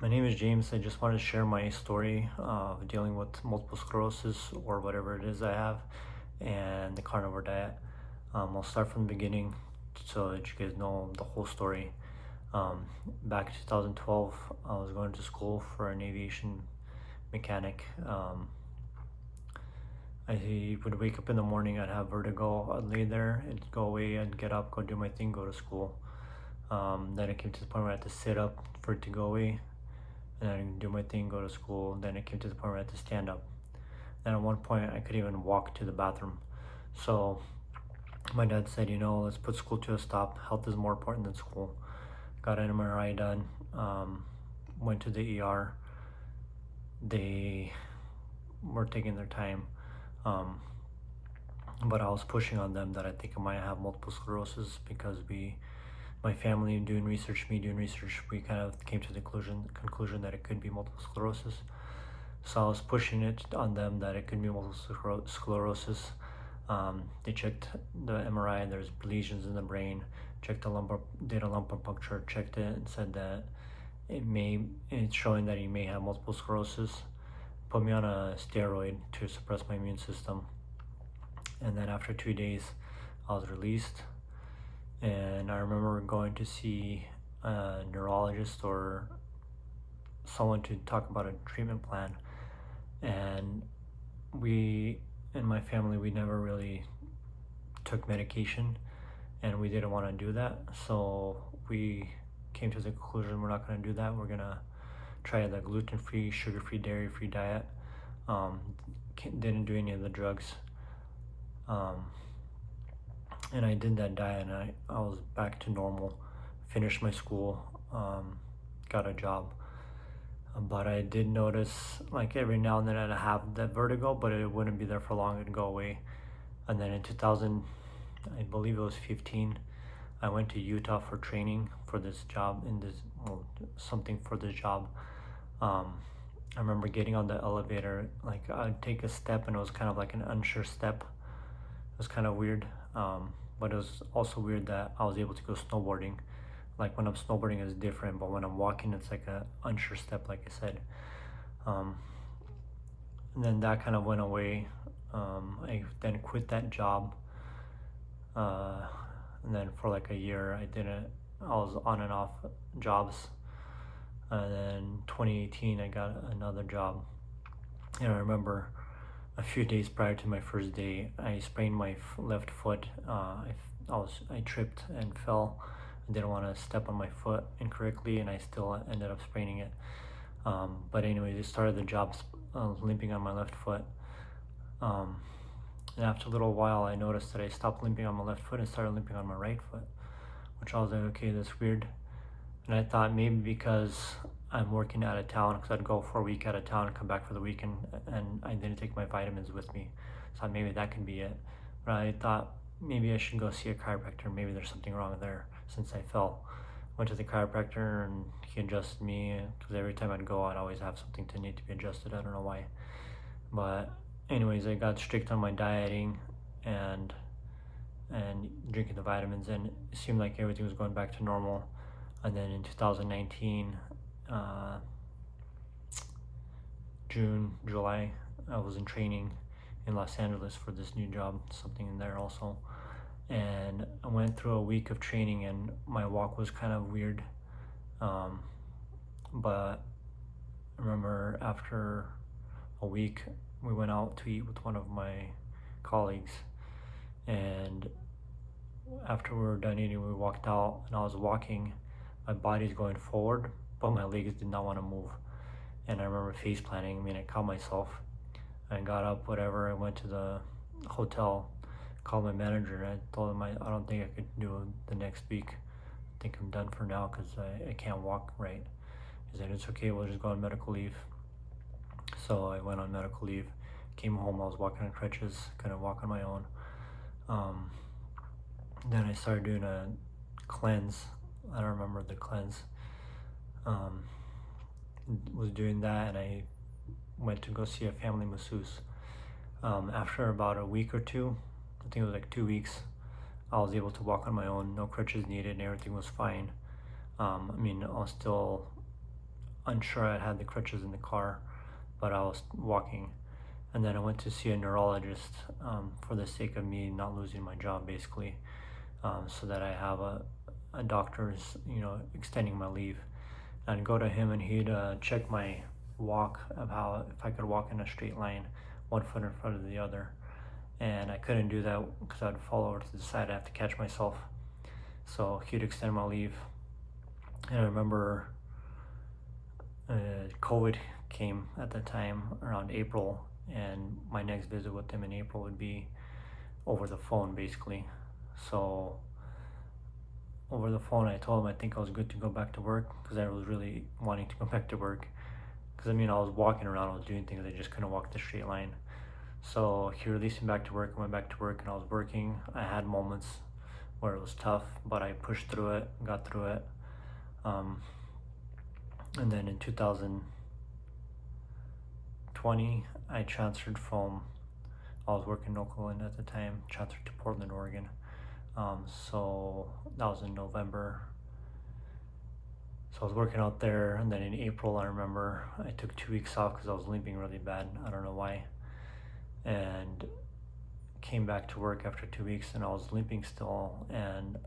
My name is James. I just wanted to share my story of dealing with multiple sclerosis or whatever it is I have and the carnivore diet. I'll start from the beginning so that you guys know the whole story. Back in 2012, I was going to school for an aviation mechanic. I would wake up in the morning, I'd have vertigo, I'd lay there, it'd go away, I'd get up, go do my thing, go to school. Then it came to the point where I had to sit up for it to go away, and then I do my thing, go to school. Then it came to the point where I had to stand up. Then at one point I could even walk to the bathroom. So my dad said, let's put school to a stop. Health is more important than school. Got an MRI done, went to the ER. They were taking their time. But I was pushing on them that I think I might have multiple sclerosis because my family doing research, me doing research, we kind of came to the conclusion that it could be multiple sclerosis. So I was pushing it on them that it could be multiple sclerosis. They checked the MRI, there's lesions in the brain, checked did a lumbar puncture, checked it and said that it's showing that he may have multiple sclerosis. Put me on a steroid to suppress my immune system. And then after 2 days, I was released. And I remember going to see a neurologist or someone to talk about a treatment plan. And we, in my family, we never really took medication and we didn't want to do that. So we came to the conclusion we're not going to do that. We're going to try the gluten-free, sugar-free, dairy-free diet. Didn't do any of the drugs. And I did that diet and I was back to normal, finished my school, got a job. But I did notice like every now and then I'd have that vertigo, but it wouldn't be there for long, it'd go away. And then in 2000, I believe it was 15, I went to Utah for training for this job, something for this job. I remember getting on the elevator, like I'd take a step and it was kind of like an unsure step. It was kind of weird. But it was also weird that I was able to go snowboarding. Like when I'm snowboarding it's different, but when I'm walking it's like a unsure step, like I said. And then that kind of went away. I then quit that job. And then for like a year I was on and off jobs. And then 2018 I got another job. And I remember a few days prior to my first day, I sprained my left foot. I tripped and fell. I didn't want to step on my foot incorrectly, and I still ended up spraining it. But anyways, I started the job limping on my left foot. And after a little while, I noticed that I stopped limping on my left foot and started limping on my right foot, which I was like, okay, that's weird. And I thought maybe because I'm working out of town, because I'd go for a week out of town and come back for the weekend, and I didn't take my vitamins with me, so maybe that could be it. But I thought maybe I should go see a chiropractor. Maybe there's something wrong there since I fell. Went to the chiropractor and he adjusted me, because every time I'd go I'd always have something to need to be adjusted. I don't know why. But anyways, I got strict on my dieting and drinking the vitamins, and it seemed like everything was going back to normal. And then in 2019, July, I was in training in Los Angeles for this new job, something in there also. And I went through a week of training and my walk was kind of weird. But I remember after a week, we went out to eat with one of my colleagues. And after we were done eating, we walked out and I was walking. My body's going forward, but my legs did not want to move. And I remember face planting. I caught myself. I got up, whatever. I went to the hotel, called my manager, and I told him I don't think I could do the next week. I think I'm done for now because I can't walk right. He said, it's okay, we'll just go on medical leave. So I went on medical leave, came home, I was walking on crutches, couldn't walk on my own. Then I started doing a cleanse. I don't remember the cleanse. Was doing that and I went to go see a family masseuse. After about a week or two, I think it was like 2 weeks, I was able to walk on my own, no crutches needed, and everything was fine. I was still unsure. I had the crutches in the car, but I was walking. And then I went to see a neurologist for the sake of me not losing my job, basically, so that I have a doctor's, extending my leave. And I'd go to him and he'd check my walk of how if I could walk in a straight line, one foot in front of the other. And I couldn't do that because I'd fall over to the side. I have to catch myself. So he'd extend my leave. And I remember COVID came at the time around April, and my next visit with him in April would be over the phone, basically. So over the phone, I told him I think I was good to go back to work because I was really wanting to go back to work. Because I was walking around, I was doing things, I just couldn't walk the straight line. So he released me back to work. I went back to work and I was working. I had moments where it was tough, but I pushed through it, got through it. And then in 2020, I transferred from, I was working in Oakland at the time, transferred to Portland, Oregon. So that was in November. So I was working out there, and then in April, I remember I took 2 weeks off because I was limping really bad. I don't know why. And came back to work after 2 weeks, and I was limping still, and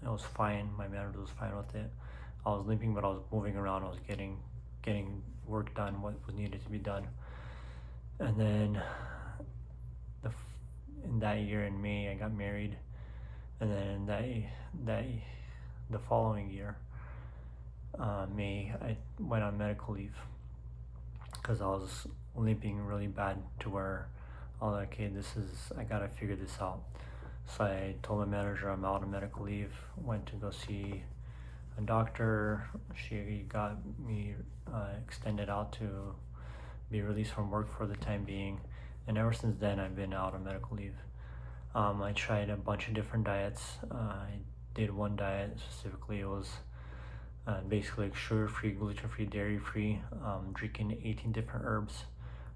it was fine. My manager was fine with it. I was limping, but I was moving around. I was getting work done, what was needed to be done. And then in that year, in May, I got married, and then the following year, May, I went on medical leave because I was limping really bad to where I was like, okay, I gotta figure this out. So I told my manager I'm out on medical leave, went to go see a doctor. She got me extended out to be released from work for the time being, and ever since then I've been out on medical leave. I tried a bunch of different diets. I did one diet specifically. It was basically like sugar-free, gluten-free, dairy-free, drinking 18 different herbs.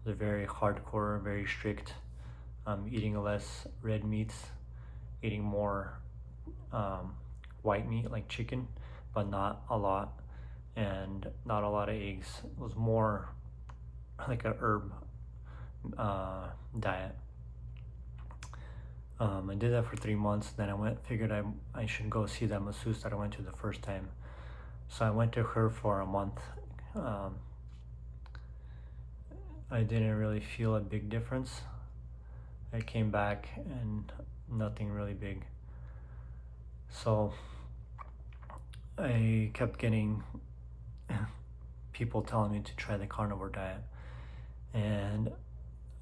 They're very hardcore, very strict, eating less red meats, eating more white meat like chicken, but not a lot, and not a lot of eggs. It was more like a herb diet. I did that for 3 months. Then I figured I should go see that masseuse that I went to the first time. So I went to her for a month. I didn't really feel a big difference. I came back and nothing really big. So I kept getting people telling me to try the carnivore diet, and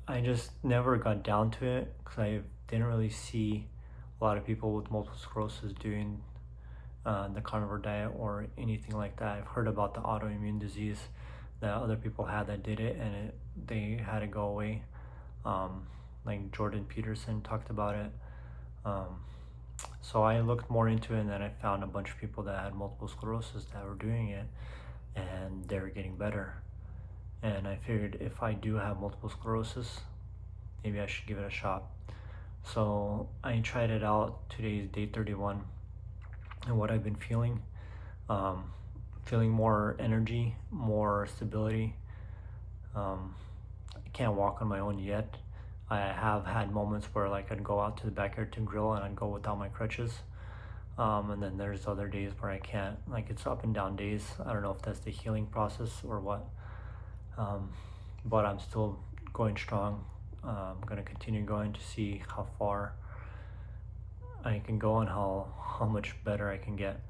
I just never got down to it because I didn't really see a lot of people with multiple sclerosis doing the carnivore diet or anything like that. I've heard about the autoimmune disease that other people had that did it, and they had to go away. Like Jordan Peterson talked about it. So I looked more into it, and then I found a bunch of people that had multiple sclerosis that were doing it, and they were getting better. And I figured if I do have multiple sclerosis, maybe I should give it a shot. So I tried it out. Today is day 31, and what I've been feeling, feeling more energy, more stability. I can't walk on my own yet. I have had moments where like I'd go out to the backyard to grill and I'd go without my crutches. And then there's other days where I can't, like it's up and down days. I don't know if that's the healing process or what. But I'm still going strong. I'm gonna continue going to see how far I can go and how much better I can get.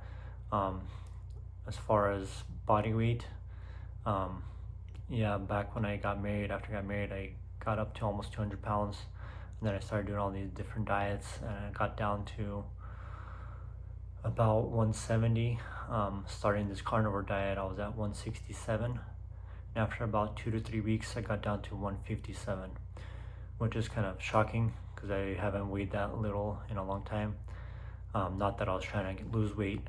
As far as body weight, yeah, back when I got married, after I got married, I got up to almost 200 pounds. And then I started doing all these different diets, and I got down to about 170. Starting this carnivore diet, I was at 167. And after about 2 to 3 weeks, I got down to 157, which is kind of shocking because I haven't weighed that little in a long time. Not that I was trying to lose weight,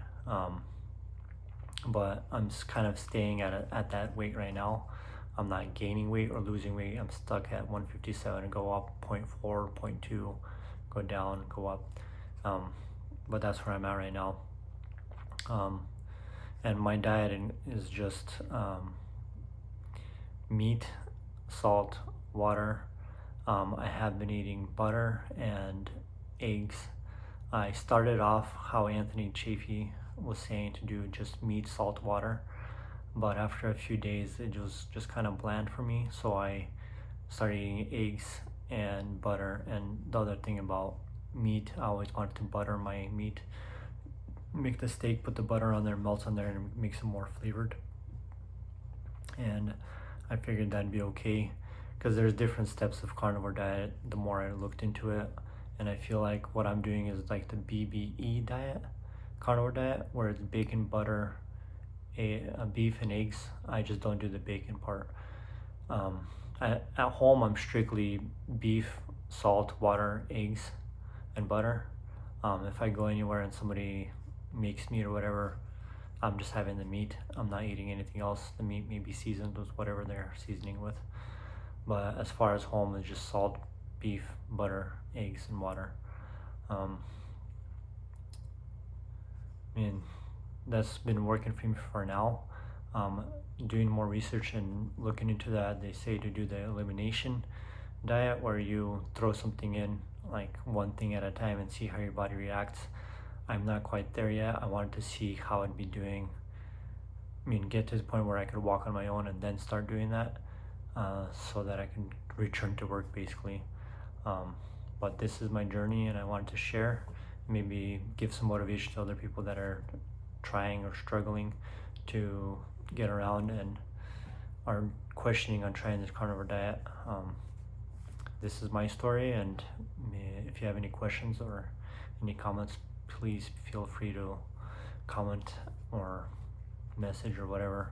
but I'm just kind of staying at that weight right now. I'm not gaining weight or losing weight. I'm stuck at 157 and go up 0.4, 0.2, go down, go up. But that's where I'm at right now. And my diet is just meat, salt, water. I have been eating butter and eggs. I started off how Anthony Chafee was saying to do just meat, salt, water, but after a few days it was just kind of bland for me, so I started eating eggs and butter. And the other thing about meat, I always wanted to butter my meat, make the steak, put the butter on there, melts on there, and it makes it more flavored. And I figured that'd be okay because there's different steps of carnivore diet the more I looked into it. And I feel like what I'm doing is like the BBE diet, carnivore diet, where it's bacon, butter, a beef, and eggs. I just don't do the bacon part. At home, I'm strictly beef, salt, water, eggs, and butter. If I go anywhere and somebody makes meat or whatever, I'm just having the meat. I'm not eating anything else. The meat may be seasoned with whatever they're seasoning with. But as far as home, it's just salt, beef, butter, eggs, and water. I mean, that's been working for me for now. Doing more research and looking into that, they say to do the elimination diet where you throw something in, like one thing at a time, and see how your body reacts. I'm not quite there yet. I wanted to see how I'd be doing. I mean, get to the point where I could walk on my own and then start doing that, so that I can return to work basically. But this is my journey, and I wanted to share, maybe give some motivation to other people that are trying or struggling to get around and are questioning on trying this carnivore diet. This is my story, and if you have any questions or any comments, please feel free to comment or message or whatever.